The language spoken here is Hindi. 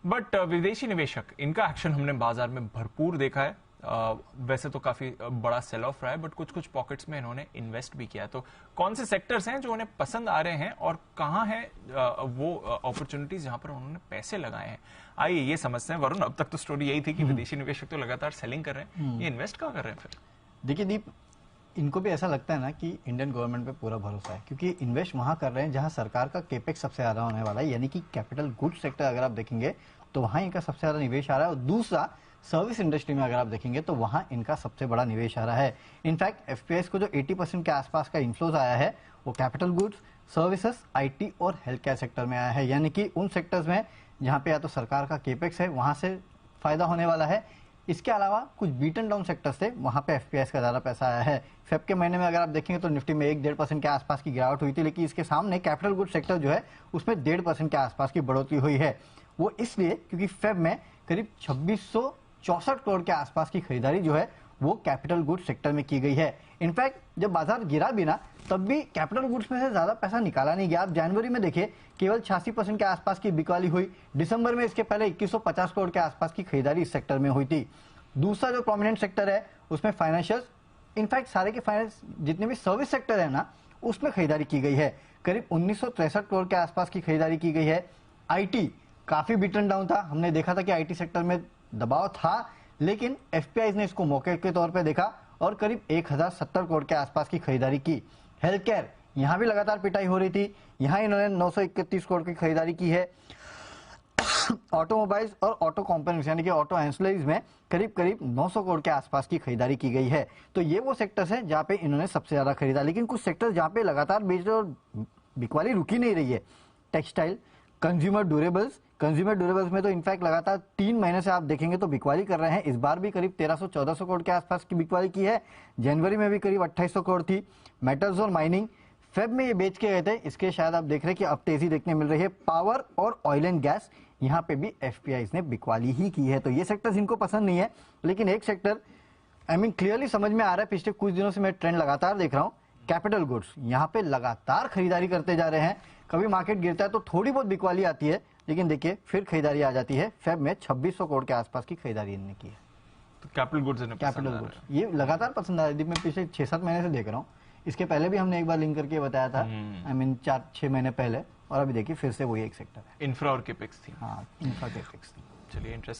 बट विदेशी निवेशक, इनका एक्शन हमने बाजार में भरपूर देखा है। वैसे तो काफी बड़ा सेल ऑफ रहा है, बट कुछ कुछ पॉकेट्स में इन्होंने इन्वेस्ट भी किया है। तो कौन से सेक्टर्स हैं जो उन्हें पसंद आ रहे हैं और कहां है वो अपॉर्चुनिटीज जहां पर उन्होंने पैसे लगाए हैं? आइए ये समझते हैं। वरुण, अब तक तो स्टोरी यही थी कि विदेशी निवेशक तो लगातार सेलिंग कर रहे हैं, ये इन्वेस्ट कहां कर रहे हैं फिर? देखिए दीप, इनको भी ऐसा लगता है ना कि इंडियन गवर्नमेंट पे पूरा भरोसा है, क्योंकि इन्वेस्ट वहां कर रहे हैं जहां सरकार का केपेक्स सबसे ज्यादा होने वाला है, यानी कि कैपिटल गुड्स सेक्टर अगर आप देखेंगे तो वहां इनका सबसे ज्यादा निवेश आ रहा है। और दूसरा, सर्विस इंडस्ट्री में अगर आप देखेंगे तो वहां इनका सबसे बड़ा निवेश आ रहा है। इनफैक्ट एफपीआईज को जो 80% के आसपास का इन्फ्लोज आया है वो कैपिटल गुड्स, सर्विसेज, आईटी और हेल्थ केयर सेक्टर में आया है, यानी कि उन सेक्टर्स में जहां पे या तो सरकार का केपेक्स है वहां से फायदा होने वाला है। इसके अलावा कुछ बीटन डाउन सेक्टर्स थे, वहां पे एफपीआईज का ज्यादा पैसा आया है। फेब के महीने में अगर आप देखेंगे तो निफ्टी में 1-1.5% के आसपास की गिरावट हुई थी, लेकिन इसके सामने कैपिटल गुड सेक्टर जो है उसमें 1.5% के आसपास की बढ़ोतरी हुई है। वो इसलिए क्योंकि फेब में करीब 2664 करोड़ के आसपास की खरीदारी जो है वो कैपिटल गुड्स सेक्टर में की गई है। इनफैक्ट जब बाजार गिरा भी ना, तब भी कैपिटल गुड्स में से ज्यादा पैसा निकाला नहीं गया। आप जनवरी में देखिए केवल 86% के आसपास की बिकवाली हुई। दिसंबर में इसके पहले 2150 करोड़ के आसपास की खरीदारी इस सेक्टर में हुई थी। दूसरा जो प्रोमिनेंट सेक्टर है उसमें फाइनेंशियल्स, इनफैक्ट सारे के फाइनेंस जितने भी सर्विस सेक्टर है ना उसमें खरीदारी की गई है। करीब 1963 करोड़ के आसपास की खरीदारी की गई है। आईटी काफी बीटन डाउन था, हमने देखा था कि आईटी सेक्टर में दबाव था, लेकिन एफपीआईज ने इसको मौके के तौर पे देखा और करीब 1070 करोड़ के आसपास की खरीदारी की। हेल्थ केयर, यहां भी लगातार पिटाई हो रही थी, यहां इन्होंने 931 करोड़ की खरीदारी की है। ऑटोमोबाइल्स और ऑटो कंपोनेंट्स यानी कि ऑटो एंसिलरीज में करीब करीब 900 करोड़ के आसपास की खरीदारी की गई है। तो ये वो सेक्टर्स हैं जहां पे इन्होंने सबसे ज्यादा खरीदा, लेकिन कुछ सेक्टर्स जहां पे लगातार बेच रहे और बिकवाली रुकी नहीं रही है। टेक्सटाइल, कंज्यूमर ड्यूरेबल्स में तो इनफैक्ट लगातार 3 महीने से आप देखेंगे तो बिकवाली कर रहे हैं। इस बार भी करीब 1300-1400 करोड़ के आसपास की बिकवाली की है। जनवरी में भी करीब 2800 करोड़ थी। मेटल्स और माइनिंग फेब में ये बेच के गए थे, इसके शायद आप देख रहे हैं कि अब तेजी देखने मिल रही है। पावर और ऑयल एंड गैस, यहाँ पे भी एफपीआईज ने बिकवाली ही की है। तो ये सेक्टर्स इनको पसंद नहीं है, लेकिन एक सेक्टर क्लियरली समझ में आ रहा है, पिछले कुछ दिनों से मैं ट्रेंड लगातार देख रहा हूँ, कैपिटल गुड्स यहाँ पे लगातार खरीदारी करते जा रहे हैं। कभी मार्केट गिरता है तो थोड़ी बहुत बिकवाली आती है, लेकिन देखिए फिर खरीदारी आ जाती है। फेब में 2600 करोड़ के आसपास की खरीदारी इन्होंने की है। तो कैपिटल गुड्स ये लगातार पसंद आ रही है। मैं पिछले 6-7 महीने से देख रहा हूँ। इसके पहले भी हमने एक बार लिंक करके बताया था, 4-6 महीने पहले, और अभी देखिए फिर से वही एक सेक्टर है। इंफ्रा और केपेक्स थी। हाँ, इंफ्रा केपेक्स थी। चलिए, इंटरेस्ट